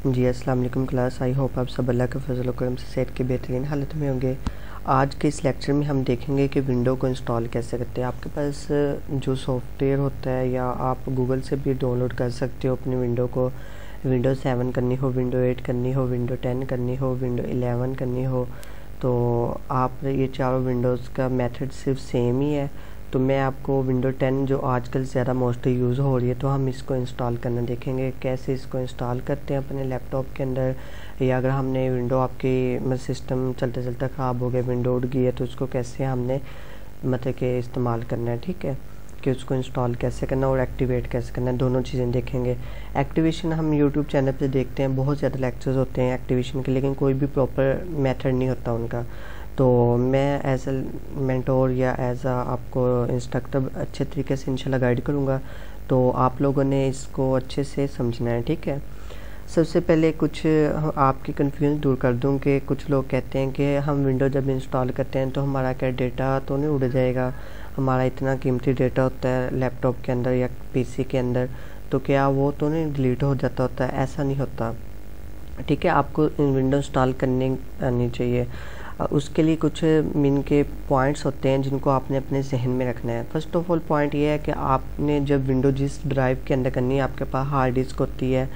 जी अस्सलाम वालेकुम class. I hope आप सब अल्लाह के फजल व करम से सेहत की बेहतरीन हालत में होंगे। आज के इस लेक्चर में हम देखेंगे कि विंडो को इंस्टॉल कैसे करते हैं। आपके पास जो सॉफ्टवेयर होता है या आप गूगल से भी डाउनलोड कर सकते हो अपनी विंडो को। विंडो 7 करनी हो, विंडो 8 करनी हो, विंडो 10 करनी हो, विंडो 11 करनी हो, तो आप ये चारों विंडोज़ का मेथड सिर्फ सेम ही है। तो मैं आपको विंडो 10 जो आजकल ज़्यादा मोस्टली यूज़ हो रही है, तो हम इसको इंस्टॉल करना देखेंगे कैसे इसको इंस्टॉल करते हैं अपने लैपटॉप के अंदर। या अगर हमने विंडो आपकी सिस्टम चलते चलते ख़राब हो गया, विंडो उड़ गई है, तो उसको कैसे हमने मतलब कि इस्तेमाल करना है, ठीक है, कि उसको इंस्टॉल कैसे करना और एक्टिवेट कैसे करना है, दोनों चीज़ें देखेंगे। एक्टिवेशन हम यूट्यूब चैनल पे देखते हैं, बहुत ज़्यादा लेक्चर्स होते हैं एक्टिवेशन के, लेकिन कोई भी प्रॉपर मेथड नहीं होता उनका। तो मैं एज ए मेंटोर या एज आ आपको इंस्ट्रक्टर अच्छे तरीके से इंशाल्लाह गाइड करूँगा, तो आप लोगों ने इसको अच्छे से समझना है, ठीक है। सबसे पहले कुछ आपकी कन्फ्यूजन दूर कर दूं कि कुछ लोग कहते हैं कि हम विंडो जब इंस्टॉल करते हैं तो हमारा क्या डेटा तो नहीं उड़ जाएगा, हमारा इतना कीमती डेटा होता है लैपटॉप के अंदर या पीसी के अंदर, तो क्या वो तो नहीं डिलीट हो जाता होता है? ऐसा नहीं होता, ठीक है। आपको विंडो इंस्टॉल करनी आनी चाहिए। उसके लिए कुछ मीन के पॉइंट्स होते हैं जिनको आपने अपने जहन में रखना है। फर्स्ट ऑफ ऑल पॉइंट ये है कि आपने जब विंडो जिस ड्राइव के अंदर करनी है, आपके पास हार्ड डिस्क होती है,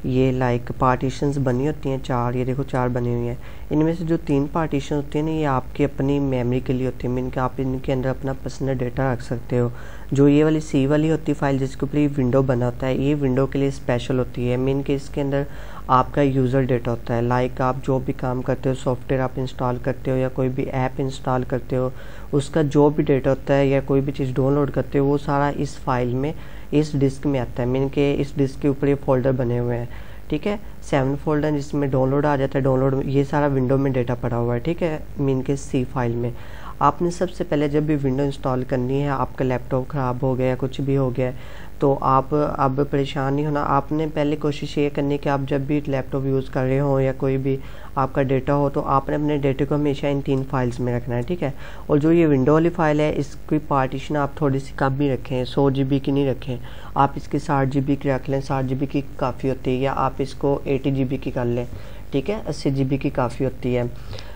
ये लाइक पार्टीशंस बनी होती हैं 4, ये देखो 4 बनी हुई हैं। इनमें से जो 3 पार्टीशन होती हैं ना, ये आपकी अपनी मेमोरी के लिए होती है, मीन कि आप इनके अंदर अपना पर्सनल डेटा रख सकते हो। जो ये वाली सी वाली होती है फाइल जिसके ऊपर ये विंडो बना होता है, ये विंडो के लिए स्पेशल होती है, मीन कि इसके अंदर आपका यूज़र डेटा होता है। लाइक आप जो भी काम करते हो, सॉफ्टवेयर आप इंस्टॉल करते हो या कोई भी ऐप इंस्टॉल करते हो, उसका जो भी डेटा होता है या कोई भी चीज़ डाउनलोड करते हो, वो सारा इस फाइल में, इस डिस्क में आता है। मीन के इस डिस्क के ऊपर ये फोल्डर बने हुए हैं, ठीक है, 7 फोल्डर जिसमें डाउनलोड आ जाता है। डाउनलोड ये सारा विंडो में डेटा पड़ा हुआ है, ठीक है, मीन के सी फाइल में। आपने सबसे पहले जब भी विंडो इंस्टॉल करनी है, आपका लैपटॉप ख़राब हो गया या कुछ भी हो गया, तो आप अब परेशान नहीं होना। आपने पहले कोशिश ये करनी कि आप जब भी लैपटॉप यूज़ कर रहे हो या कोई भी आपका डेटा हो, तो आपने अपने डेटे को हमेशा इन 3 फाइल्स में रखना है, ठीक है। और जो ये विंडो वाली फाइल है, इसकी पार्टीशन आप थोड़ी सी कम ही रखें, 100 GB की नहीं रखें, आप इसकी 60 GB की रख लें। 60 GB की काफ़ी होती है, या आप इसको 80 GB की कर लें, ठीक है, 80 GB की काफ़ी होती है।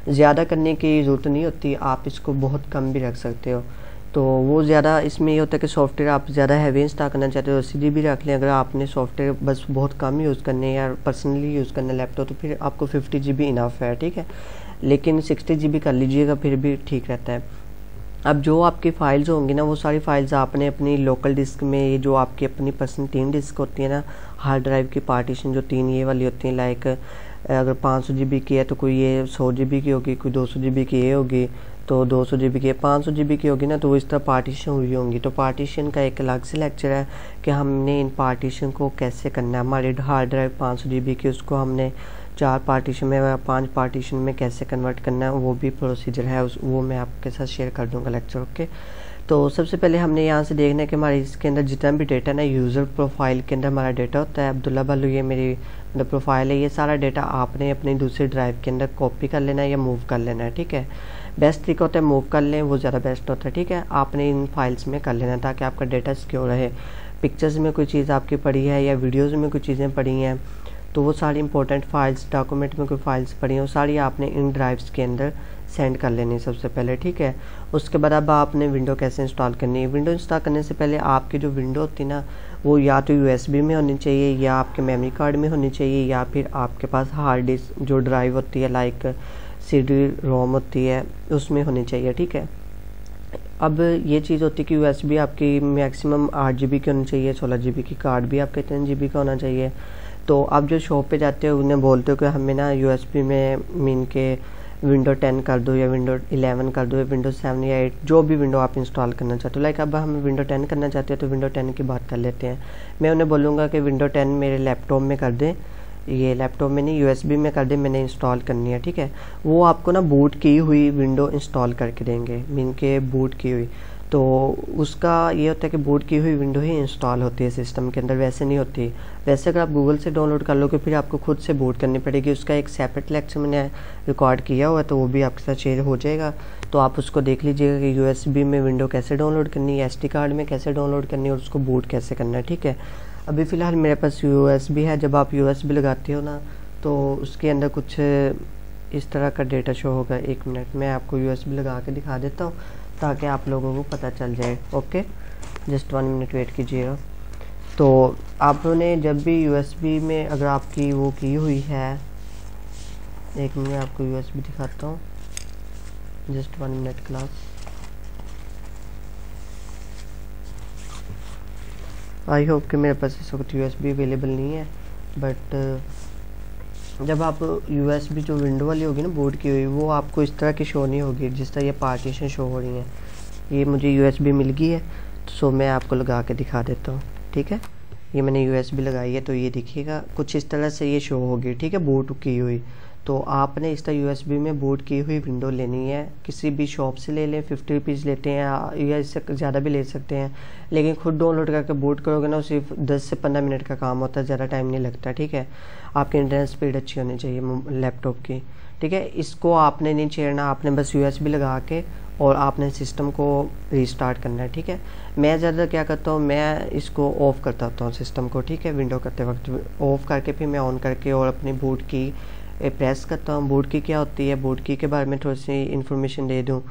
ज़्यादा करने की ज़रूरत नहीं होती, आप इसको बहुत कम भी रख सकते हो। तो वो ज़्यादा इसमें ये होता है कि सॉफ्टवेयर आप ज़्यादा हैवी इंस्टॉल करना चाहते हो, 80 GB रख लें। अगर आपने सॉफ्टवेयर बस बहुत कम यूज़ करने या पर्सनली यूज़ करना लैपटॉप, तो फिर आपको 50 GB इनफ है, ठीक है, लेकिन 60 GB कर लीजिएगा, फिर भी ठीक रहता है। अब जो आपकी फ़ाइल्स होंगी ना, वो सारी फाइल्स आपने अपनी लोकल डिस्क में, ये जो आपकी अपनी पर्सनल 3 डिस्क होती है ना, हार्ड ड्राइव की पार्टीशन जो 3 ये वाली होती हैं, लाइक अगर 500 GB की है तो कोई ये 100 GB की होगी, कोई 200 GB की ये होगी, तो 200 GB की 500 GB की होगी ना, तो वो इस तरह पार्टीशन हुई होंगी। तो पार्टीशन का एक अलग से लेक्चर है कि हमने इन पार्टीशन को कैसे करना है। हमारी हार्ड ड्राइव 500 GB की, उसको हमने 4 पार्टीशन में या 5 पार्टीशन में कैसे कन्वर्ट करना है, वो भी प्रोसीजर है, वो मैं आपके साथ शेयर कर दूँगा लेक्चर, ओके। तो सबसे पहले हमने यहाँ से देखना है कि हमारे इसके अंदर जितना भी डेटा ना, यूज़र प्रोफाइल के अंदर हमारा डेटा होता है। अब्दुल्ला बालू ये मेरी प्रोफाइल है, ये सारा डेटा आपने अपनी दूसरी ड्राइव के अंदर कॉपी कर लेना है या मूव कर लेना है, ठीक है। बेस्ट तरीका होता है मूव कर लें, वो ज़्यादा बेस्ट होता है, ठीक है। आपने इन फाइल्स में कर लेना है ताकि आपका डेटा सिक्योर रहे। पिक्चर्स में कोई चीज़ आपकी पड़ी है या वीडियोज़ में कोई चीज़ें पड़ी हैं, तो वो सारी इंपॉर्टेंट फाइल्स, डॉक्यूमेंट में कोई फाइल्स पड़ी हैं, वो सारी आपने इन ड्राइव्स के अंदर सेंड कर लेनी सबसे पहले, ठीक है। उसके बाद अब आपने विंडो कैसे इंस्टॉल करनी है। विंडो इंस्टॉल करने से पहले आपकी जो विंडो होती है ना, वो या तो USB में होनी चाहिए, या आपके मेमोरी कार्ड में होनी चाहिए, या फिर आपके पास हार्ड डिस्क जो ड्राइव होती है, लाइक CD रोम होती है, उसमें होनी चाहिए, ठीक है। अब ये चीज़ होती है कि USB आपकी मैक्सिमम 8 GB की होनी चाहिए, 16 GB की, कार्ड भी आपका 3 GB का होना चाहिए। तो आप जो शॉप पे जाते हो, उन्हें बोलते हो कि हमें ना USB में मीन के विंडो 10 कर दो, या विंडो 11 कर दो, या विंडो 7 या 8, जो भी विंडो आप इंस्टॉल करना चाहते हो। लाइक अब हम विंडो 10 करना चाहते हैं, तो विंडो 10 की बात कर लेते हैं। मैं उन्हें बोलूँगा कि विंडो 10 मेरे लैपटॉप में कर दें, ये लैपटॉप में नहीं, USB में कर दें, मैंने इंस्टॉल करनी है, ठीक है। वो आपको ना बूट की हुई विंडो इंस्टॉल करके देंगे, मीन के बूट की हुई। तो उसका ये होता है कि बूट की हुई विंडो ही इंस्टॉल होती है सिस्टम के अंदर, वैसे नहीं होती। वैसे अगर आप गूगल से डाउनलोड कर लोगे, फिर आपको खुद से बूट करनी पड़ेगी। उसका एक सेपरेट लेक्चर मैंने रिकॉर्ड किया हुआ है, तो वो भी आपके साथ शेयर हो जाएगा, तो आप उसको देख लीजिएगा कि USB में विंडो कैसे डाउनलोड करनी है, SD कार्ड में कैसे डाउनलोड करनी है, और उसको बूट कैसे करना है, ठीक है। अभी फ़िलहाल मेरे पास USB है। जब आप USB लगाते हो ना तो उसके अंदर कुछ इस तरह का डेटा शो होगा। 1 मिनट मैं आपको USB लगा के दिखा देता हूँ ताकि आप लोगों को पता चल जाए। ओके, जस्ट 1 मिनट वेट कीजिएगा। तो आपने जब भी USB में अगर आपकी वो की हुई है, 1 मिनट आपको USB दिखाता हूँ, just 1 minute class. I hope कि मेरे पास इस वक्त USB अवेलेबल नहीं है, बट जब आप USB जो विंडो वाली होगी ना बोर्ड की हुई, वो आपको इस तरह की शो नहीं होगी जिस तरह ये पार्टीशन शो हो रही हैं। ये मुझे USB मिल गई है, सो मैं आपको लगा के दिखा देता हूँ। ठीक है, ये मैंने USB लगाई है तो ये देखिएगा कुछ इस तरह से ये शो होगी। ठीक है, बोर्ड की हुई। तो आपने इस तरह USB में बोर्ड की हुई विंडो लेनी है। किसी भी शॉप से ले लें, 50 रुपीज़ लेते हैं या इससे ज़्यादा भी ले सकते हैं, लेकिन खुद डाउनलोड करके बोर्ड करोगे ना सिर्फ 10 से 15 मिनट का काम होता है, ज़्यादा टाइम नहीं लगता। ठीक है, आपकी इंटरनेट स्पीड अच्छी होनी चाहिए लैपटॉप की। ठीक है, इसको आपने नहीं छेड़ना, आपने बस USB लगा के और आपने सिस्टम को रीस्टार्ट करना है। ठीक है, मैं ज़्यादा क्या करता हूँ, मैं इसको ऑफ़ करता होता हूँ सिस्टम को। ठीक है, विंडो करते वक्त ऑफ़ करके फिर मैं ऑन करके और अपनी बूट की प्रेस करता हूँ। बूट की क्या होती है, बूट की के बारे में थोड़ी सी इन्फॉर्मेशन दे दूँ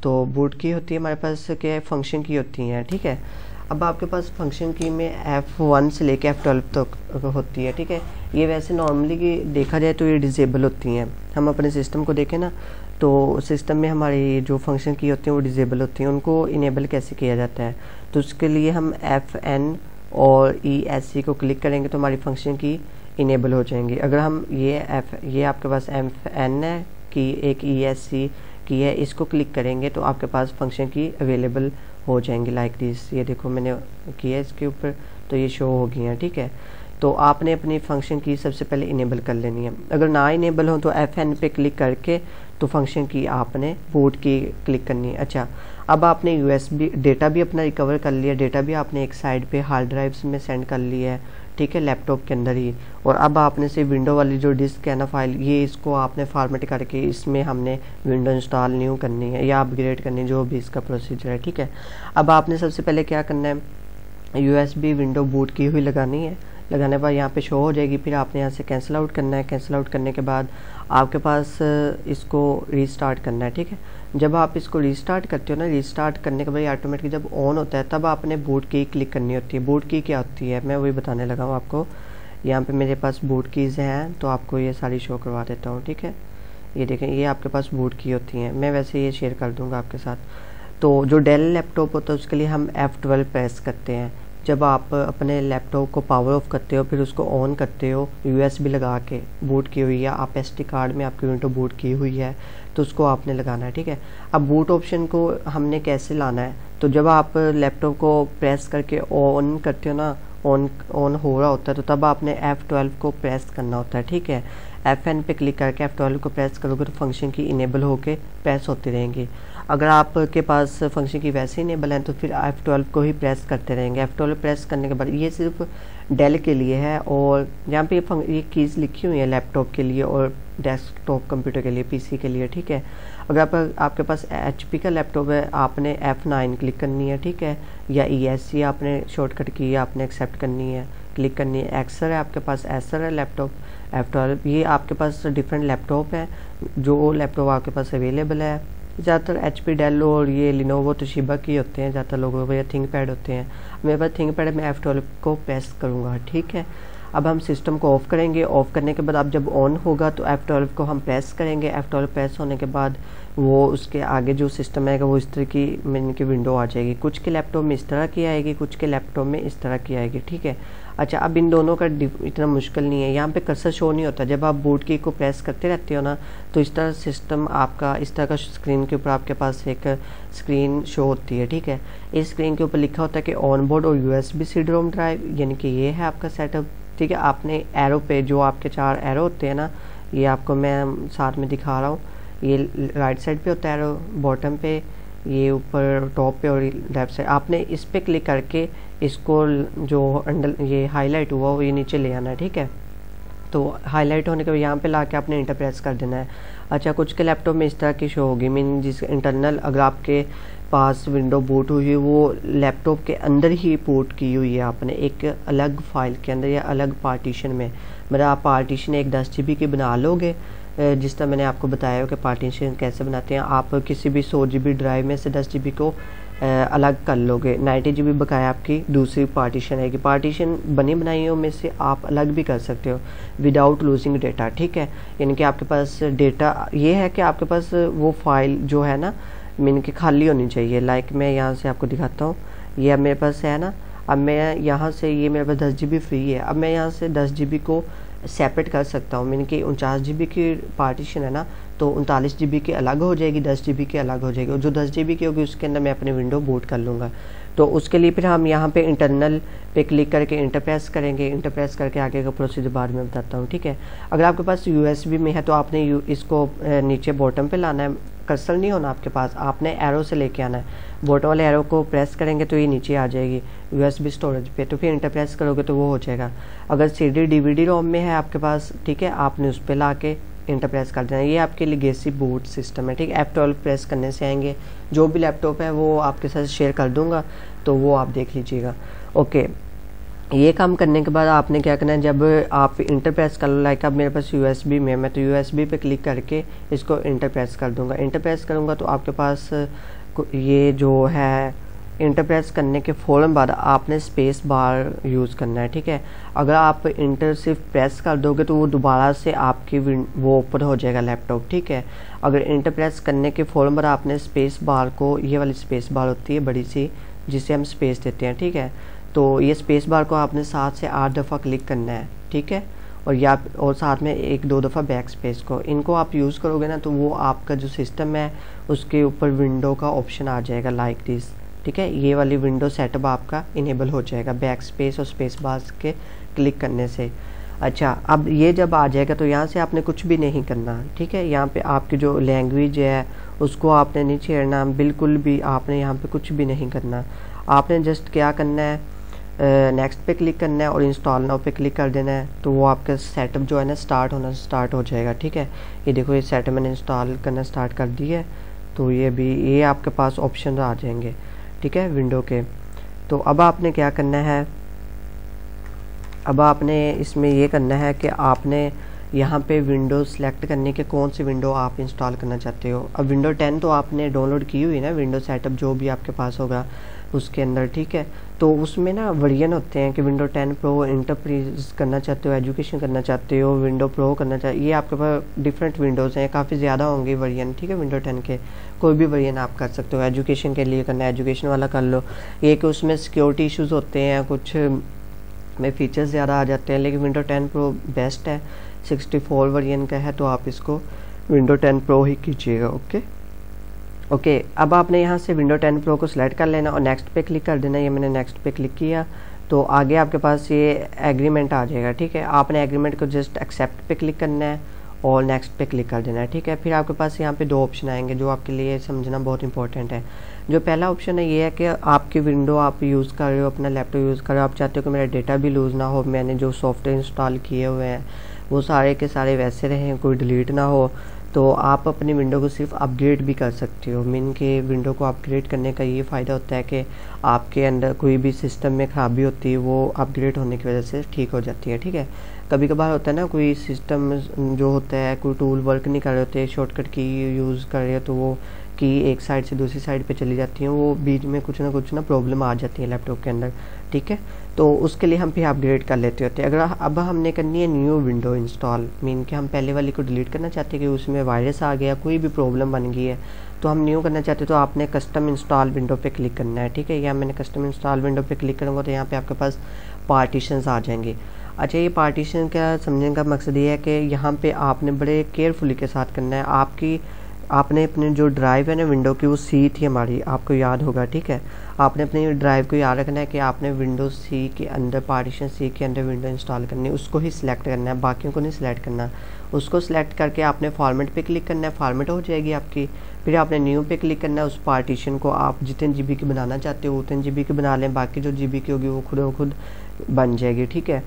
तो बूट की होती है हमारे पास क्या फंक्शन की होती हैं। ठीक है, अब आपके पास फंक्शन की में F1 से लेके F12 तक होती है। ठीक है, ये वैसे नॉर्मली की देखा जाए तो ये डिजेबल होती हैं। हम अपने सिस्टम को देखें ना तो सिस्टम में हमारी जो फंक्शन की होती हैं वो डिजेबल होती हैं। उनको इनेबल कैसे किया जाता है, तो उसके लिए हम Fn और ESC को क्लिक करेंगे तो हमारी फंक्शन की इनेबल हो जाएंगी। अगर हम ये आपके पास Fn है कि एक ESC की है, इसको क्लिक करेंगे तो आपके पास फंक्शन की अवेलेबल हो जाएंगी लाइक दिस। ये देखो मैंने किया इसके ऊपर तो ये शो हो गई हैं। ठीक है, तो आपने अपनी फंक्शन की सबसे पहले इनेबल कर लेनी है। अगर ना इनेबल हो तो Fn पे क्लिक करके तो फंक्शन की आपने बूट की क्लिक करनी है। अच्छा, अब आपने USB डेटा भी अपना रिकवर कर लिया, डेटा भी आपने एक साइड पे हार्ड ड्राइव्स में सेंड कर लिया है। ठीक है, लैपटॉप के अंदर ही। और अब आपने से विंडो वाली जो डिस्क है ना फाइल, ये इसको आपने फॉर्मेट करके इसमें हमने विंडो इंस्टॉल न्यू करनी है या अपग्रेड करनी है, जो भी इसका प्रोसीजर है। ठीक है, अब आपने सबसे पहले क्या करना है, USB विंडो बूट की हुई लगानी है। लगाने के बाद यहाँ पे शो हो जाएगी, फिर आपने यहाँ से कैंसिल आउट करना है। कैंसिल आउट करने के बाद आपके पास इसको रीस्टार्ट करना है। ठीक है, जब आप इसको रीस्टार्ट करते हो ना, रीस्टार्ट करने के बाद ऑटोमेटिक जब ऑन होता है तब आपने बूट की क्लिक करनी होती है। बूट की क्या होती है मैं वही बताने लगा हूँ आपको। यहाँ पे मेरे पास बूट कीज़ हैं तो आपको ये सारी शो करवा देता हूँ। ठीक है, ये देखें, ये आपके पास बूट की होती हैं। मैं वैसे ये शेयर कर दूँगा आपके साथ। तो जो डेल लैपटॉप होता है उसके लिए हम F12 प्रेस करते हैं। जब आप अपने लैपटॉप को पावर ऑफ करते हो फिर उसको ऑन करते हो USB लगा के, बूट की हुई, या आप SD कार्ड में आपकी विंडो बूट की हुई है तो उसको आपने लगाना है। ठीक है, अब बूट ऑप्शन को हमने कैसे लाना है, तो जब आप लैपटॉप को प्रेस करके ऑन करते हो ना, ऑन हो रहा होता है तो तब आपने F12 को प्रेस करना होता है। ठीक है, Fn पे क्लिक करके F12 को प्रेस करोगे तो फंक्शन की इनेबल होके प्रेस होती रहेंगी। अगर आपके पास फंक्शन की वैसे इनेबल है तो फिर F12 को ही प्रेस करते रहेंगे। F12 प्रेस करने के बाद ये सिर्फ डेल के लिए है, और यहाँ पे ये कीज़ लिखी हुई है लैपटॉप के लिए और डेस्कटॉप कंप्यूटर के लिए, PC के लिए। ठीक है, अगर आपके पास HP का लैपटॉप है आपने F9 क्लिक करनी है। ठीक है, या ESC आपने शॉर्टकट की आपने एक्सेप्ट करनी है, क्लिक करनी है। एक्सर है आपके पास, एसर है लैपटॉप, F12। ये आपके पास डिफरेंट लैपटॉप है, जो लैपटॉप आपके पास अवेलेबल है। ज़्यादातर HP डेल और ये लिनोवो तोशिबा की होते हैं ज़्यादातर लोगों को, या थिंकपैड होते हैं। मेरे पास थिंकपैड में F12 को प्रेस करूँगा। ठीक है, अब हम सिस्टम को ऑफ़ करेंगे। ऑफ़ करने के बाद अब जब ऑन होगा तो F12 को हम प्रेस करेंगे। F12 प्रेस होने के बाद वो उसके आगे जो सिस्टम आएगा वो इस तरह की मेन की विंडो आ जाएगी। कुछ के लैपटॉप में इस तरह की आएगी, कुछ के लैपटॉप में इस तरह की आएगी। ठीक है, अच्छा, अब इन दोनों का इतना मुश्किल नहीं है। यहाँ पे कर्सर शो नहीं होता, जब आप बूट की को प्रेस करते रहते हो ना तो इस तरह सिस्टम आपका इस तरह का स्क्रीन के ऊपर आपके पास एक स्क्रीन शो होती है। ठीक है, इस स्क्रीन के ऊपर लिखा होता है कि ऑन बोर्ड और USB CD-ROM ड्राइव, यानी कि ये है आपका सेटअप। ठीक है, आपने एरो पे जो आपके 4 एरो होते हैं ना, ये आपको मैं साथ में दिखा रहा हूँ। ये राइट साइड पे होता है एरो, बॉटम पे, ये ऊपर टॉप पे और लेफ्ट साइड। आपने इस पे क्लिक करके इसको जो अंडर ये हाईलाइट हुआ वो ये नीचे ले आना है। ठीक है, तो हाईलाइट होने के बाद यहाँ पे लाके आपने इंटर प्रेस कर देना है। अच्छा, कुछ के लैपटॉप में इस तरह की शो होगी, मीन जिस इंटरनल अगर आपके पास विंडो बूट हुई है वो लैपटॉप के अंदर ही बूट की हुई है आपने, एक अलग फाइल के अंदर या अलग पार्टीशन में। मतलब आप पार्टीशन एक 10 GB की बना लोगे, जिस तरह मैंने आपको बताया हो कि पार्टीशन कैसे बनाते हैं। आप किसी भी 100 GB ड्राइव में से 10 GB को अलग कर लोगे, 90 GB बकाया आपकी दूसरी पार्टीशन है कि पार्टीशन बनी बनाइयों में से आप अलग भी कर सकते हो विदाउट लूजिंग डेटा, ठीक है। यानी कि आपके पास डेटा ये है कि आपके पास वो फाइल जो है ना मीन की खाली होनी चाहिए। लाइक मैं यहाँ से आपको दिखाता हूँ, ये अब मेरे पास है ना, अब मैं यहाँ से ये मेरे पास 10 GB फ्री है। अब मैं यहाँ से 10 GB को सेपरेट कर सकता हूँ, मीन कि 49 GB की पार्टीशन है ना, तो 39 GB की अलग हो जाएगी, 10 GB की अलग हो जाएगी, और जो 10 GB की होगी उसके अंदर मैं अपने विंडो बूट कर लूँगा। तो उसके लिए फिर हम यहाँ पे इंटरनल पे क्लिक करके इंटर प्रेस करेंगे, इंटर प्रेस करके आगे का प्रोसीजर बाद में बताता हूँ, ठीक है। अगर आपके पास USB में है तो आपने इसको नीचे बॉटम पे लाना है, कर्सर नहीं होना आपके पास, आपने एरो से लेके आना है। बॉटम वाले एरो को प्रेस करेंगे तो ये नीचे आ जाएगी USB स्टोरेज पे, तो फिर इंटर प्रेस करोगे तो वो हो जाएगा। अगर CD DVD रोम में है आपके पास, ठीक है, आपने उस पर ला के इंटर प्रेस कर देना। ये आपके लेगेसी बूट सिस्टम है, ठीक है। F12 प्रेस करने से आएंगे, जो भी लैपटॉप है वो आपके साथ शेयर कर दूंगा, तो वो आप देख लीजिएगा। ओके, ये काम करने के बाद आपने क्या करना है, जब आप इंटर प्रेस कर लो, लाइक अब मेरे पास USB में, मैं तो USB पे क्लिक करके इसको इंटर प्रेस कर दूंगा। इंटर प्रेस करूंगा तो आपके पास ये जो है इंटर प्रेस करने के फ़ौरन बाद आपने स्पेस बार यूज़ करना है, ठीक है। अगर आप इंटर सिर्फ प्रेस कर दोगे तो वो दोबारा से आपकी वो ओपन हो जाएगा लैपटॉप, ठीक है। अगर इंटर प्रेस करने के फ़ौरन बाद आपने स्पेस बार को, ये वाली स्पेस बार होती है बड़ी सी जिसे हम स्पेस देते हैं, ठीक है, तो ये स्पेस बार को आपने 7 से 8 दफ़ा क्लिक करना है, ठीक है। और साथ में 1-2 दफ़ा बैक स्पेस को, इनको आप यूज़ करोगे ना तो वो आपका जो सिस्टम है उसके ऊपर विंडो का ऑप्शन आ जाएगा लाइक दिस, ठीक है। ये वाली विंडो सेटअप आपका इनेबल हो जाएगा बैक स्पेस और स्पेस बार के क्लिक करने से। अच्छा, अब ये जब आ जाएगा तो यहाँ से आपने कुछ भी नहीं करना, ठीक है। यहाँ पे आपकी जो लैंग्वेज है उसको आपने नहीं छेड़ना, बिल्कुल भी आपने यहाँ पे कुछ भी नहीं करना। आपने जस्ट क्या करना है, नेक्स्ट पे क्लिक करना है और इंस्टॉल नाउ पे क्लिक कर देना है, तो वो आपका सेटअप जो है ना स्टार्ट हो जाएगा, ठीक है। ये देखो ये सेटअप मैंने इंस्टॉल करना स्टार्ट कर दिया है, तो ये आपके पास ऑप्शन आ जाएंगे, ठीक है, विंडो के। तो अब आपने क्या करना है, अब आपने इसमें ये करना है कि आपने यहाँ पे विंडो सेलेक्ट करने के कौन सी विंडो आप इंस्टॉल करना चाहते हो। अब विंडो 10 तो आपने डाउनलोड की हुई ना, विंडो सेटअप जो भी आपके पास होगा उसके अंदर, ठीक है। तो उसमें ना वेरिएंट होते हैं कि विंडो 10 प्रो इंटरप्राइज करना चाहते हो, एजुकेशन करना चाहते हो, विंडो प्रो करना चाहते हो, ये आपके पास डिफरेंट विंडोज़ हैं, काफ़ी ज़्यादा होंगे वेरिएंट, ठीक है। विंडो 10 के कोई भी वेरिएंट आप कर सकते हो। एजुकेशन के लिए करना है एजुकेशन वाला कर लो। ये कि उसमें सिक्योरिटी इश्यूज़ होते हैं, कुछ में फीचर्स ज़्यादा आ जाते हैं, लेकिन विंडो 10 प्रो बेस्ट है, 64 वेरिएंट का है, तो आप इसको विंडो 10 प्रो ही कीजिएगा। ओके, अब आपने यहाँ से विंडो 10 प्रो को सिलेक्ट कर लेना और नेक्स्ट पे क्लिक कर देना। ये मैंने नेक्स्ट पे क्लिक किया तो आगे आपके पास ये एग्रीमेंट आ जाएगा, ठीक है। आपने एग्रीमेंट को जस्ट एक्सेप्ट पे क्लिक करना है और नेक्स्ट पे क्लिक कर देना है, ठीक है। फिर आपके पास यहाँ पे 2 ऑप्शन आएंगे जो आपके लिए समझना बहुत इंपॉर्टेंट है। जो पहला ऑप्शन है ये है कि आपकी विंडो आप यूज़ कर रहे हो, अपना लैपटॉप यूज़ कर रहे हो, आप चाहते हो कि मेरा डेटा भी लूज़ ना हो, मैंने जो सॉफ्टवेयर इंस्टॉल किए हुए हैं वो सारे के सारे वैसे रहें, कोई डिलीट ना हो, तो आप अपनी विंडो को सिर्फ अपग्रेड भी कर सकते हो। मीन के विंडो को अपग्रेड करने का ये फ़ायदा होता है कि आपके अंदर कोई भी सिस्टम में ख़राबी होती है वो अपग्रेड होने की वजह से ठीक हो जाती है, ठीक है। कभी कभार होता है ना, कोई सिस्टम जो होता है कोई टूल वर्क नहीं कर रहे होते, शॉर्टकट की यूज़ कर रहे हो तो वो की एक साइड से दूसरी साइड पे चली जाती हैं, वो बीच में कुछ ना प्रॉब्लम आ जाती है लैपटॉप के अंदर, ठीक है। तो उसके लिए हम फिर अपग्रेड कर लेते होते हैं। अगर अब हमने करनी है न्यू विंडो इंस्टॉल, मीन कि हम पहले वाली को डिलीट करना चाहते हैं कि उसमें वायरस आ गया, कोई भी प्रॉब्लम बन गई है, तो हम न्यू करना चाहते हैं, तो आपने कस्टम इंस्टॉल विंडो पे क्लिक करना है, ठीक है। या मैंने कस्टम इंस्टॉल विंडो पे क्लिक करूँगा तो यहाँ पे आपके पास पार्टीशंस आ जाएंगे। अच्छा, ये पार्टीशन का समझने का मकसद ये है कि यहाँ पे आपने बड़े केयरफुली के साथ करना है। आपने अपने जो ड्राइव है ना विंडो की, वो सी थी हमारी, आपको याद होगा, ठीक है। आपने अपनी ड्राइव को याद रखना है कि आपने विंडो सी के अंदर, पार्टीशन सी के अंदर विंडो इंस्टॉल करनी है, उसको ही सिलेक्ट करना है, बाकियों को नहीं सिलेक्ट करना। उसको सिलेक्ट करके आपने फॉर्मेट पे क्लिक करना है, फॉर्मेट हो जाएगी आपकी। फिर आपने न्यू पे क्लिक करना है। उस पार्टीशन को आप जितने GB की बनाना चाहते हो उतने GB की बना लें, बाकी जो GB की होगी वो खुद ब खुद बन जाएगी, ठीक है।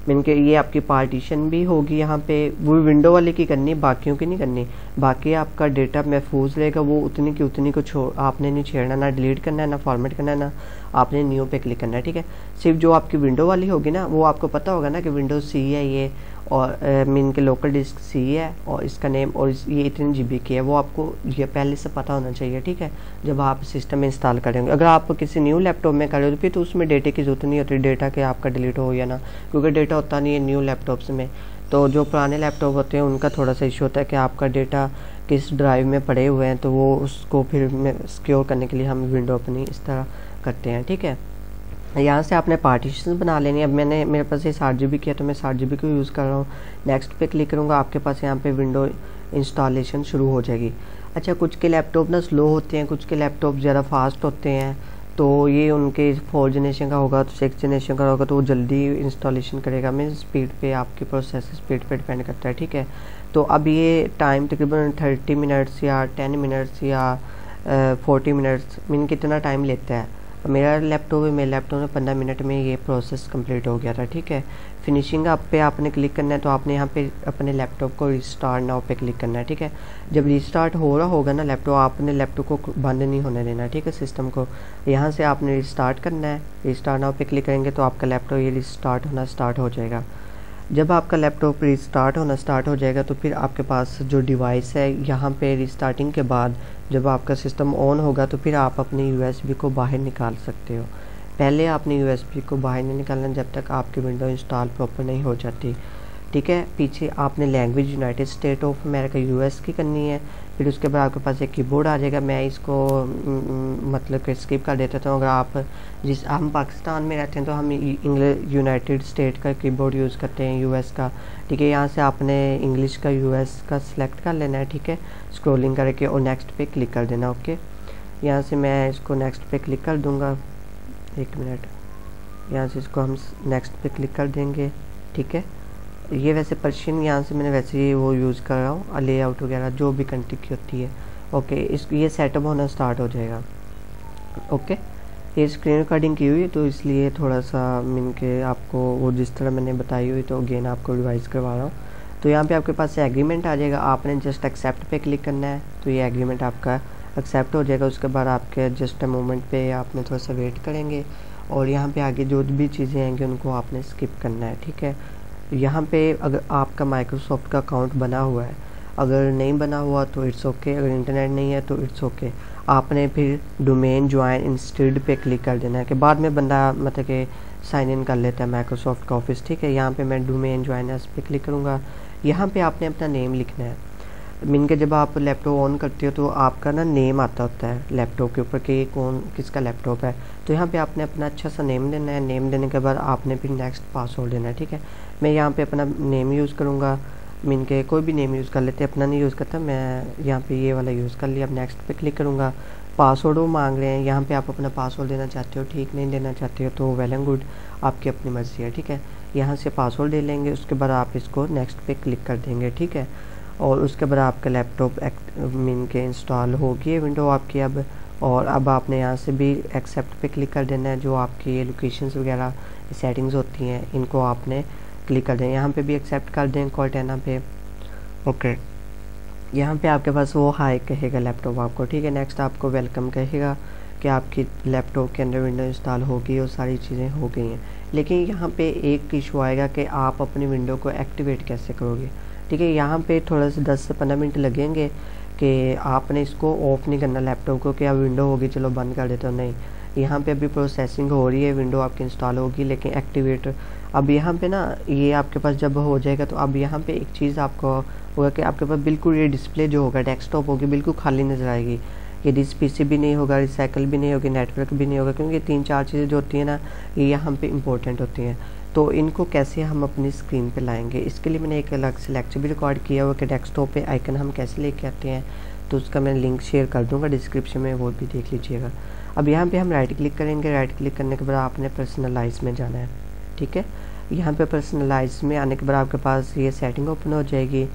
मीन के ये आपकी पार्टीशन भी होगी यहाँ पे, वो विंडो वाले की करनी, बाकियों की नहीं करनी। बाकी आपका डेटा महफूज रहेगा, वो उतनी की उतनी को आपने नहीं छेड़ना, ना डिलीट करना है, ना फॉर्मेट करना है, ना आपने न्यू पे क्लिक करना है, ठीक है। सिर्फ जो आपकी विंडो वाली होगी ना, वो आपको पता होगा ना कि विंडोज सी है ये, और मीन के लोकल डिस्क सी है, और इसका नेम और ये इतने GB की है, वो आपको ये पहले से पता होना चाहिए, ठीक है, जब आप सिस्टम में इंस्टॉल करेंगे। अगर आप किसी न्यू लैपटॉप में कर रहे हो तो फिर तो उसमें डेटे की जरूरत नहीं होती, डेटा के आपका डिलीट हो या ना, क्योंकि डेटा होता नहीं है न्यू लैपटॉप्स में। तो जो पुराने लैपटॉप होते हैं उनका थोड़ा सा इशू होता है कि आपका डेटा किस ड्राइव में पड़े हुए हैं, तो वो उसको फिर सिक्योर करने के लिए हम विंडो अपनी इस तरह करते हैं, ठीक है। यहाँ से आपने पार्टीशन बना लेनी है। अब मेरे पास ये 7 GB किया तो मैं 7 GB को यूज़ कर रहा हूँ। नेक्स्ट पे क्लिक करूँगा, आपके पास यहाँ पे विंडो इंस्टॉलेशन शुरू हो जाएगी। अच्छा, कुछ के लैपटॉप ना स्लो होते हैं, कुछ के लैपटॉप ज़्यादा फास्ट होते हैं, तो ये उनके 4 जनरेशन का होगा तो 6 जनरेशन का होगा तो वो जल्दी इंस्टॉलेशन करेगा। मीन स्पीड पे, आपकी प्रोसेस स्पीड पे डिपेंड करता है, ठीक है। तो अब ये टाइम तकरीबन 30 मिनट्स या 10 मिनट्स या 40 मिनट्स, मीन कितना टाइम लेता है। मेरे लैपटॉप में 15 मिनट में ये प्रोसेस कंप्लीट हो गया था, ठीक है। फिनिशिंग अप पे आपने क्लिक करना है, तो आपने यहाँ पे अपने लैपटॉप को रिस्टार्ट नाउ पे क्लिक करना है, ठीक है। जब रिस्टार्ट हो रहा होगा ना लैपटॉप, आपने लैपटॉप को बंद नहीं होने देना, ठीक है, सिस्टम को। यहाँ से आपने रिस्टार्ट करना है, रिस्टार्ट नाउ पे क्लिक करेंगे तो आपका लैपटॉप ये रिस्टार्ट होना स्टार्ट हो जाएगा। जब आपका लैपटॉप रिस्टार्ट होना स्टार्ट हो जाएगा तो फिर आपके पास जो डिवाइस है, यहाँ पे रिस्टार्टिंग के बाद जब आपका सिस्टम ऑन होगा तो फिर आप अपनी USB को बाहर निकाल सकते हो। पहले आपने USB को बाहर नहीं निकालना जब तक आपकी विंडो इंस्टॉल प्रॉपर नहीं हो जाती, ठीक है। पीछे आपने language United state of America US की करनी है। फिर उसके बाद आपके पास एक कीबोर्ड आ जाएगा। मैं इसको मतलब कि स्किप कर देता हूँ। अगर आप हम पाकिस्तान में रहते हैं तो हम यूनाइटेड स्टेट का कीबोर्ड यूज़ करते हैं, US का, ठीक है। यहाँ से आपने इंग्लिश का US का सिलेक्ट कर लेना है, ठीक है, स्क्रॉलिंग करके, और नेक्स्ट पे क्लिक कर देना, ओके। यहाँ से मैं इसको नेक्स्ट पे क्लिक कर दूँगा, 1 मिनट। यहाँ से इसको हम नेक्स्ट पे क्लिक कर देंगे, ठीक है। ये वैसे पर्शियन यहाँ से मैंने वैसे ही वो यूज़ कर रहा हूँ, लेआउट वगैरह जो भी कंट्री की होती है, ओके। ये सेटअप होना स्टार्ट हो जाएगा, ओके। ये स्क्रीन रिकॉर्डिंग की हुई तो इसलिए थोड़ा सा मीन के आपको वो जिस तरह मैंने बताई हुई तो अगेन आपको रिवाइज करवा रहा हूँ। तो यहाँ पे आपके पास एग्रीमेंट आ जाएगा, आपने जस्ट एक्सेप्ट पे क्लिक करना है तो ये एग्रीमेंट आपका एक्सेप्ट हो जाएगा। उसके बाद आपके जस्ट मोमेंट पे आपने थोड़ा सा वेट करेंगे और यहाँ पे आगे जो भी चीज़ें आएंगी उनको आपने स्किप करना है, ठीक है। यहाँ पे अगर आपका माइक्रोसॉफ्ट का अकाउंट बना हुआ है, अगर नहीं बना हुआ तो इट्स ओके, अगर इंटरनेट नहीं है तो इट्स ओके। आपने फिर डोमेन ज्वाइन इंस्टेड पे क्लिक कर देना है कि बाद में बंदा मतलब कि साइन इन कर लेता है माइक्रोसॉफ्ट का ऑफिस, ठीक है। यहाँ पे मैं डोमेन ज्वाइन इस पे क्लिक करूँगा। यहाँ पे आपने अपना नेम लिखना है। मीन के जब आप लैपटॉप ऑन करते हो तो आपका ना नेम आता होता है लैपटॉप के ऊपर कि कौन किसका लैपटॉप है, तो यहाँ पे आपने अपना अच्छा सा नेम देना है। नेम देने के बाद आपने फिर नेक्स्ट पासवर्ड देना है, ठीक है। मैं यहाँ पे अपना नेम यूज़ करूँगा, मीन के कोई भी नेम यूज़ कर लेते, अपना नहीं यूज़ करता, मैं यहाँ पे ये वाला यूज़ कर लिया। अब नेक्स्ट पे क्लिक करूँगा। पासवर्ड वो मांग रहे हैं, यहाँ पे आप अपना पासवर्ड देना चाहते हो, ठीक, नहीं देना चाहते हो तो वेल एंड गुड, आपकी अपनी मर्ज़ी है, ठीक है। यहाँ से पासवर्ड ले लेंगे, उसके बाद आप इसको नेक्स्ट पे क्लिक कर देंगे, ठीक है। और उसके बाद आपका लैपटॉप मीन के इंस्टॉल होगी विंडो आपकी अब। और अब आपने यहाँ से भी एक्सेप्ट पे क्लिक कर देना है। जो आपकी ये लोकेशंस वगैरह सेटिंग्स होती हैं इनको आपने क्लिक कर दें, यहाँ पे भी एक्सेप्ट कर दें कॉर्टेना पे, ओके। यहाँ पे आपके पास वो हाई कहेगा लैपटॉप आपको, ठीक है। नेक्स्ट आपको वेलकम कहेगा कि आपकी लैपटॉप के अंदर विंडो इंस्टॉल होगी और सारी चीज़ें हो गई हैं। लेकिन यहाँ पे एक इशू आएगा कि आप अपनी विंडो को एक्टिवेट कैसे करोगे, ठीक है। यहाँ पे थोड़ा सा 10 से 15 मिनट लगेंगे कि आपने इसको ऑफ़ नहीं करना लैपटॉप को कि अब विंडो होगी चलो बंद कर देते हो, नहीं। यहाँ पे अभी प्रोसेसिंग हो रही है, विंडो आपकी इंस्टॉल होगी, लेकिन एक्टिवेट अब यहाँ पे ना ये आपके पास जब हो जाएगा तो अब यहाँ पे एक चीज़ आपको होगा कि आपके पास बिल्कुल ये डिस्प्ले जो होगा डेस्कटॉप होगी बिल्कुल खाली नज़र आएगी। ये PC भी नहीं होगा, रिसाइकल भी नहीं होगी, नेटवर्क भी नहीं होगा, क्योंकि 3-4 चीज़ें जो होती हैं ना ये यहाँ पे इंपॉर्टेंट होती हैं। तो इनको कैसे हम अपनी स्क्रीन पे लाएंगे, इसके लिए मैंने एक अलग से लेक्चर भी रिकॉर्ड किया हुआ कि डेस्कटॉप पे आइकन हम कैसे लेके आते हैं, तो उसका मैं लिंक शेयर कर दूंगा डिस्क्रिप्शन में, वो भी देख लीजिएगा। अब यहाँ पे हम राइट क्लिक करेंगे, राइट क्लिक करने के बाद आपने पर्सनलाइज में जाना है, ठीक है। यहाँ पे पर्सनलाइज में आने के बाद आपके पास ये सेटिंग ओपन हो जाएगी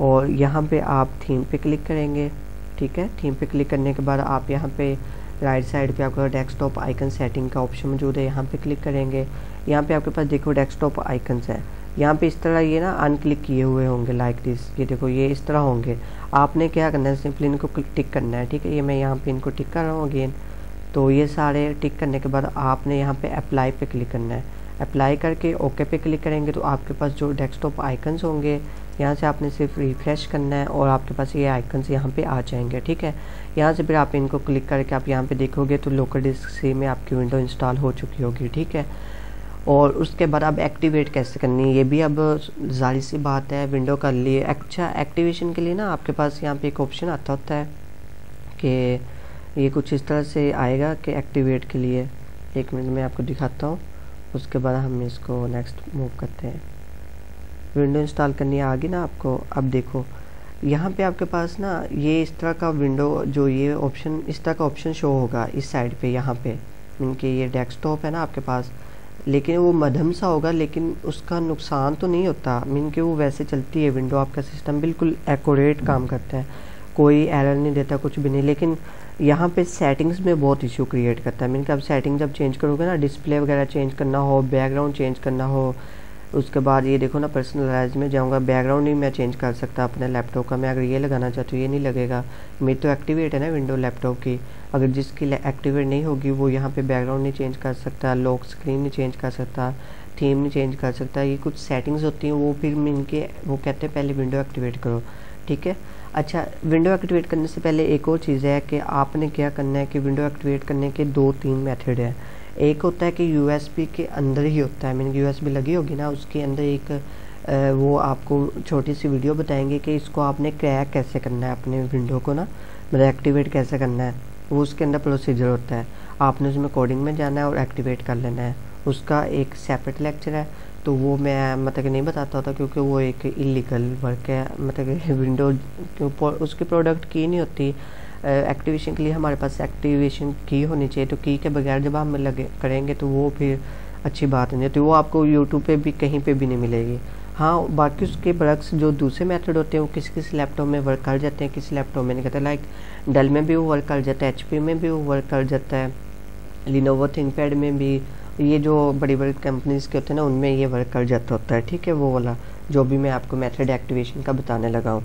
और यहाँ पे आप थीम पे क्लिक करेंगे, ठीक है। थीम पे क्लिक करने के बाद आप यहाँ पे राइट साइड पे आपका डेस्कटॉप आइकन सेटिंग का ऑप्शन मौजूद है, यहाँ पे क्लिक करेंगे। यहाँ पे आपके पास देखो डेस्कटॉप आइकन्स है, यहाँ पे इस तरह ये ना अनक्लिक किए हुए होंगे लाइक दिस, ये देखो ये इस तरह होंगे। आपने क्या करना है, सिंपली इनको टिक करना है, ठीक है। ये मैं यहाँ पे इनको टिक कर रहा हूँ अगेन। तो ये सारे टिक करने के बाद आपने यहाँ पे अप्लाई पे क्लिक करना है। अप्लाई करके ओके पे क्लिक करेंगे तो आपके पास जो डेस्कटॉप आइकन्स होंगे यहाँ से आपने सिर्फ रिफ्रेश करना है और आपके पास ये आइकन्स यहाँ पे आ जाएंगे, ठीक है। यहाँ से फिर आप इनको क्लिक करके आप यहाँ पे देखोगे तो लोकल डिस्क सी में आपकी विंडो इंस्टॉल हो चुकी होगी, ठीक है। और उसके बाद अब एक्टिवेट कैसे करनी है, ये भी अब जाहिर सी बात है विंडो कर लिए। अच्छा, एक्टिवेशन के लिए ना आपके पास यहाँ पे एक ऑप्शन आता होता है कि ये कुछ इस तरह से आएगा कि एक्टिवेट के लिए, एक मिनट में आपको दिखाता हूँ, उसके बाद हम इसको नेक्स्ट मूव करते हैं। विंडो इंस्टॉल करनी आ गई ना आपको। अब देखो यहाँ पे आपके पास ना ये इस तरह का विंडो जो ये ऑप्शन इस तरह का ऑप्शन शो होगा इस साइड पे, यहाँ पे मीन कि ये डेस्कटॉप है ना आपके पास, लेकिन वो मध्यम सा होगा, लेकिन उसका नुकसान तो नहीं होता, मीन कि वो वैसे चलती है विंडो, आपका सिस्टम बिल्कुल एक्यूरेट काम करता है, कोई एरर नहीं देता, कुछ भी नहीं। लेकिन यहाँ पे सेटिंग्स में बहुत इशू क्रिएट करता है, मीन कि आप सेटिंग जब चेंज करोगे ना, डिस्प्ले वगैरह चेंज करना हो, बैकग्राउंड चेंज करना हो, उसके बाद ये देखो ना पर्सनलाइज में जाऊँगा, बैकग्राउंड नहीं मैं चेंज कर सकता अपने लैपटॉप का, मैं अगर ये लगाना चाहती हूँ ये नहीं लगेगा। मेरी तो एक्टिवेट है ना विंडो लैपटॉप की, अगर जिसकी एक्टिवेट नहीं होगी वो यहाँ पे बैकग्राउंड नहीं चेंज कर सकता, लॉक स्क्रीन नहीं चेंज कर सकता, थीम नहीं चेंज कर सकता। ये कुछ सेटिंग्स होती हैं वो फिर इनके वो कहते हैं पहले विंडो एक्टिवेट करो, ठीक है। अच्छा, विंडो एक्टिवेट करने से पहले एक और चीज़ है कि आपने क्या करना है कि विंडो एक्टिवेट करने के 2-3 मेथड है। एक होता है कि यूएसबी के अंदर ही होता है, मैंने यूएसबी लगी होगी ना उसके अंदर एक वो आपको छोटी सी वीडियो बताएंगे कि इसको आपने क्रैक कैसे करना है अपने विंडो को ना, मतलब एक्टिवेट कैसे करना है, वो उसके अंदर प्रोसीजर होता है। आपने उसमें कोडिंग में जाना है और एक्टिवेट कर लेना है, उसका एक सेपरेट लेक्चर है, तो वो मैं मतलब कि नहीं बताता होता क्योंकि वो एक इलीगल वर्क है, मतलब कि विंडो उसकी प्रोडक्ट की नहीं होती। एक्टिवेशन के लिए हमारे पास एक्टिवेशन की होनी चाहिए, तो की के बगैर जब हम लगे करेंगे तो वो फिर अच्छी बात नहीं होती, वो आपको यूट्यूब पे भी कहीं पे भी नहीं मिलेगी। हाँ, बाकी उसके बरक्स जो दूसरे मेथड होते हैं वो किसी किसी लैपटॉप में वर्क कर जाते हैं, किसी लैपटॉप में नहीं करते। लाइक डेल में भी वो वर्क कर जाता है, HP में भी वो वर्क कर जाता है, लिनोवो थिंकपैड में भी, ये जो बड़ी बड़ी कंपनीज के होते हैं ना उनमें ये वर्क कर जाता होता है, ठीक है। वो वाला जो भी मैं आपको मेथड एक्टिवेशन का बताने लगा हूँ।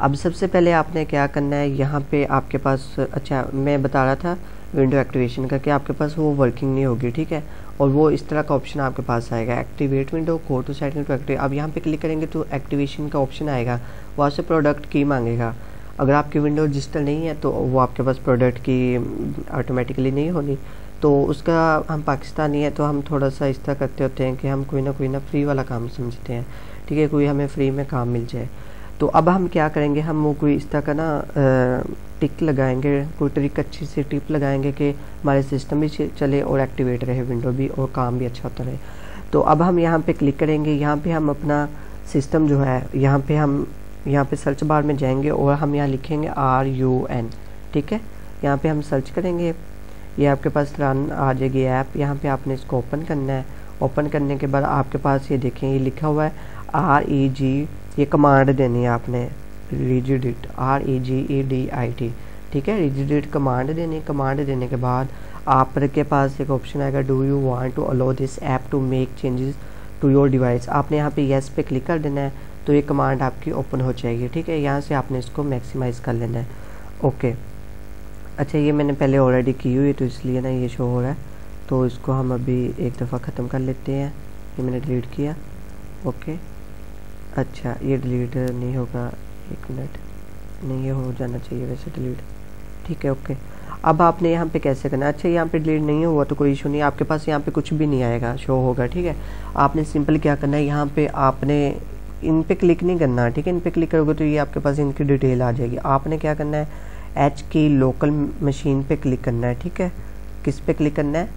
अब सबसे पहले आपने क्या करना है, यहाँ पे आपके पास, अच्छा मैं बता रहा था विंडो एक्टिवेशन का कि आपके पास वो वर्किंग नहीं होगी, ठीक है। और वो इस तरह का ऑप्शन आपके पास आएगा, activate window, go to setting to activate. अब यहाँ पे क्लिक करेंगे तो एक्टिवेशन का ऑप्शन आएगा, वहाँ से प्रोडक्ट की मांगेगा। अगर आपकी विंडो रजिस्टर नहीं है तो वो आपके पास प्रोडक्ट की ऑटोमेटिकली नहीं होनी। तो उसका हम पाकिस्तानी है तो हम थोड़ा सा इस तरह करते होते हैं कि हम कोई ना फ्री वाला काम समझते हैं, ठीक है, कोई हमें फ्री में काम मिल जाए। तो अब हम क्या करेंगे, हम वो कोई इस तरह का ना टिक लगाएंगे, कोई ट्रिक अच्छी सी टिप लगाएंगे कि हमारे सिस्टम भी चले और एक्टिवेट रहे विंडो भी और काम भी अच्छा होता रहे। तो अब हम यहाँ पे क्लिक करेंगे, यहाँ पे हम अपना सिस्टम जो है यहाँ पे सर्च बार में जाएंगे और हम यहाँ लिखेंगे RUN, ठीक है। यहाँ पे हम सर्च करेंगे, ये आपके पास रन आ जाएगी ऐप, यहाँ पे आपने इसको ओपन करना है। ओपन करने के बाद आपके पास ये देखें ये लिखा हुआ है REG, ये कमांड देनी है आपने, रिजिडिट REGEDIT, ठीक है, रिजिडिट कमांड देनी। कमांड देने के बाद आपके पास एक ऑप्शन आएगा, do you want to allow this app to make changes to your device. आपने यहाँ पे येस पे क्लिक कर देना है तो ये कमांड आपकी ओपन हो जाएगी, ठीक है। यहाँ से आपने इसको मैक्सिमाइज कर लेना है, ओके। अच्छा, ये मैंने पहले ऑलरेडी की हुई तो इसलिए ना ये शो हो रहा है, तो इसको हम अभी एक दफ़ा ख़त्म कर लेते हैं। ये मैंने डिलीट किया, ओके। अच्छा, ये डिलीट नहीं होगा, एक मिनट, नहीं ये हो जाना चाहिए वैसे डिलीट, ठीक है, ओके। अब आपने यहाँ पे कैसे करना है, अच्छा यहाँ पे डिलीट नहीं हुआ तो कोई इशू नहीं, आपके पास यहाँ पे कुछ भी नहीं आएगा, शो होगा, ठीक है। आपने सिंपल क्या करना है, यहाँ पे आपने इन पे क्लिक नहीं करना, ठीक है। इन पे क्लिक करोगे तो ये आपके पास इनकी डिटेल आ जाएगी। आपने क्या करना है, H की लोकल मशीन पे क्लिक करना है, ठीक है। किस पे क्लिक करना है,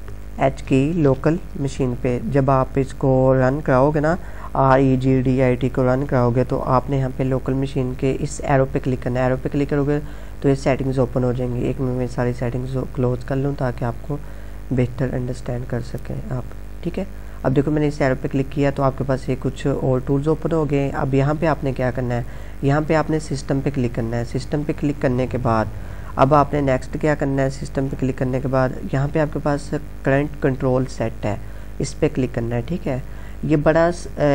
H की लोकल मशीन पे। जब आप इसको रन कराओगे ना, REGDIT को रन कराओगे तो आपने यहाँ पे लोकल मशीन के इस एरो पे क्लिक करना है। एरो पे क्लिक करोगे तो ये सेटिंग्स ओपन हो जाएंगी। एक मैं सारी सेटिंग्स क्लोज कर लूँ ताकि आपको बेहतर अंडरस्टैंड कर सकें आप, ठीक है। अब देखो मैंने इस एरो पे क्लिक किया तो आपके पास ये कुछ और टूल्स ओपन हो गए। अब यहाँ पे आपने क्या करना है, यहाँ पे आपने सिस्टम पे क्लिक करना है। सिस्टम पे क्लिक करने के बाद अब आपने नेक्स्ट क्या करना है, सिस्टम पे क्लिक करने के बाद यहाँ पे आपके पास करंट कंट्रोल सेट है, इस पर क्लिक करना है। ठीक है, ये बड़ा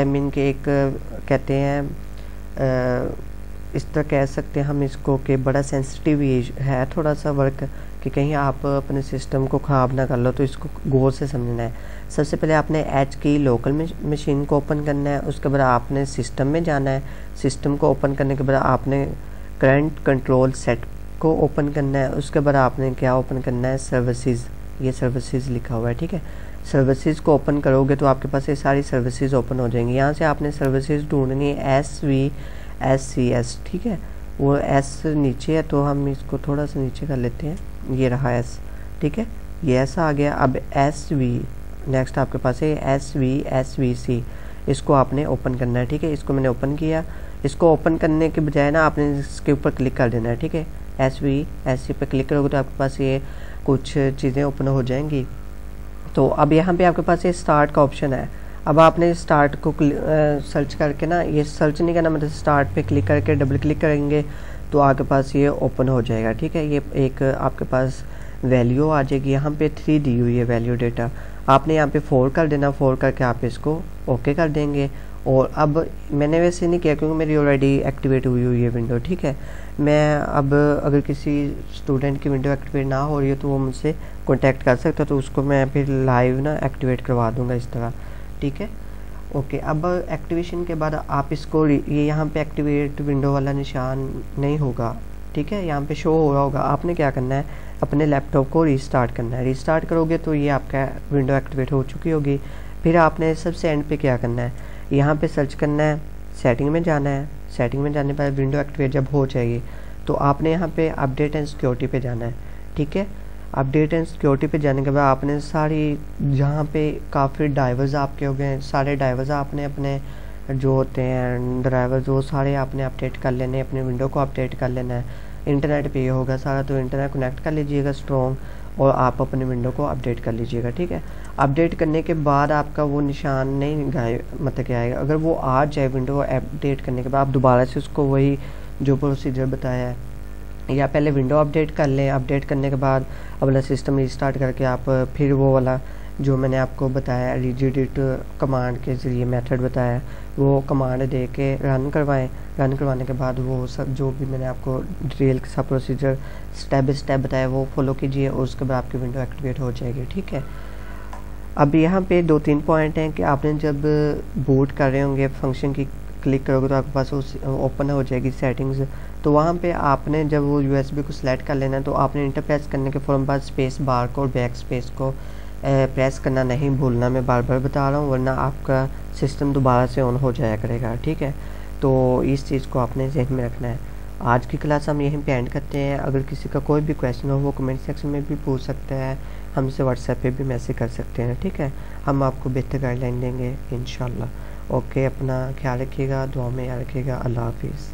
मीन के एक कहते हैं इस तरह कह सकते हैं हम इसको कि बड़ा सेंसिटिव है थोड़ा सा वर्क, कि कहीं आप अपने सिस्टम को ख़राब ना कर लो, तो इसको गौर से समझना है। सबसे पहले आपने एच की लोकल मशीन को ओपन करना है, उसके बाद आपने सिस्टम में जाना है। सिस्टम को ओपन करने के बाद आपने करंट कंट्रोल सेट को ओपन करना है, उसके बाद आपने क्या ओपन करना है, सर्विसेज, ये सर्विसेज लिखा हुआ है। ठीक है, सर्विसेज को ओपन करोगे तो आपके पास ये सारी सर्विसेज ओपन हो जाएंगी। यहाँ से आपने सर्विसेज ढूंढनी है SVSCS। ठीक है, वो S नीचे है तो हम इसको थोड़ा सा नीचे कर लेते हैं, ये रहा S। ठीक है, ये ऐसा आ गया। अब SV नेक्स्ट आपके पास है SVC, इसको आपने ओपन करना है। ठीक है, इसको मैंने ओपन किया। इसको ओपन करने के बजाय ना आपने इसके ऊपर क्लिक कर देना है। ठीक है, SVSC पे क्लिक करोगे तो आपके पास ये कुछ चीज़ें ओपन हो जाएंगी। तो अब यहाँ पे आपके पास ये स्टार्ट का ऑप्शन है। अब आपने स्टार्ट को सर्च करके ना, ये सर्च नहीं करना, मतलब स्टार्ट पे क्लिक करके डबल क्लिक करेंगे तो आपके पास ये ओपन हो जाएगा। ठीक है, ये एक आपके पास वैल्यू आ जाएगी। यहाँ पे 3 दी हुई है वैल्यू डेटा, आपने यहाँ पे 4 कर देना। 4 करके आप इसको ओके कर देंगे। और अब मैंने वैसे नहीं किया क्योंकि मेरी ऑलरेडी एक्टिवेट हुई है विंडो। ठीक है, मैं अब अगर किसी स्टूडेंट की विंडो एक्टिवेट ना हो रही है तो वो मुझसे कॉन्टैक्ट कर सकता है, तो उसको मैं फिर लाइव ना एक्टिवेट करवा दूँगा इस तरह। ठीक है, ओके। अब एक्टिवेशन के बाद आप इसको ये यहाँ पे एक्टिवेट विंडो वाला निशान नहीं होगा। ठीक है, यहाँ पे शो हो रहा होगा। आपने क्या करना है, अपने लैपटॉप को रीस्टार्ट करना है। रीस्टार्ट करोगे तो ये आपका विंडो एक्टिवेट हो चुकी होगी। फिर आपने सबसे एंड पे क्या करना है, यहाँ पे सर्च करना है, सेटिंग में जाना है। सेटिंग में जाने पर विंडो एक्टिवेट जब हो जाएगी तो आपने यहाँ पे अपडेट एंड सिक्योरिटी पे जाना है। ठीक है, अपडेट एंड सिक्योरिटी पे जाने के बाद आपने सारी, जहाँ पे काफ़ी ड्राइवर्स आपके हो गए, सारे ड्राइवर्स आपने अपने जो होते हैं ड्राइवर्स वो सारे आपने अपडेट कर लेने हैं, अपने विंडो को अपडेट कर लेना है। इंटरनेट पे ये होगा सारा, तो इंटरनेट कनेक्ट कर लीजिएगा स्ट्रॉन्ग, और आप अपने विंडो को अपडेट कर लीजिएगा। ठीक है, अपडेट करने के बाद आपका वो निशान नहीं मतलब क्या आएगा। अगर वो आ जाए विंडो अपडेट करने के बाद, आप दोबारा से उसको वही जो प्रोसीजर बताया है, या पहले विंडो अपडेट कर लें। अपडेट करने के बाद अपना सिस्टम रिस्टार्ट करके आप फिर वो वाला जो मैंने आपको बताया रिजिडिट कमांड के ज़रिए मेथड बताया, वो कमांड दे के रन करवाएं। रन करवाने के बाद वो सब जो भी मैंने आपको डिटेल सा प्रोसीजर स्टेप बाय स्टेप बताया वो फॉलो कीजिए, और उसके बाद आपकी विंडो एक्टिवेट हो जाएगी। ठीक है, अब यहाँ पे 2-3 पॉइंट हैं कि आपने जब बूट कर रहे होंगे फंक्शन की क्लिक करोगे तो आपके पास ओपन हो जाएगी सेटिंग्स। तो वहाँ पे आपने जब वो USB को सिलेक्ट कर लेना है तो आपने इंटर प्रेस करने के फ़ौरन बाद स्पेस बार को और बैक स्पेस को प्रेस करना नहीं भूलना। मैं बार बार बता रहा हूँ, वरना आपका सिस्टम दोबारा से ऑन हो जाया करेगा। ठीक है, तो इस चीज़ को आपने ज़हन में रखना है। आज की क्लास हम यहीं पे एंड करते हैं। अगर किसी का कोई भी क्वेश्चन हो वो कमेंट सेक्शन में भी पूछ सकते हैं, हमसे व्हाट्सएप पे भी मैसेज कर सकते हैं। ठीक है, हम आपको बेहतर गाइडलाइन देंगे इंशाल्लाह। ओके, अपना ख्याल रखिएगा, दुआ में याद रखिएगा। अल्लाह हाफिज़।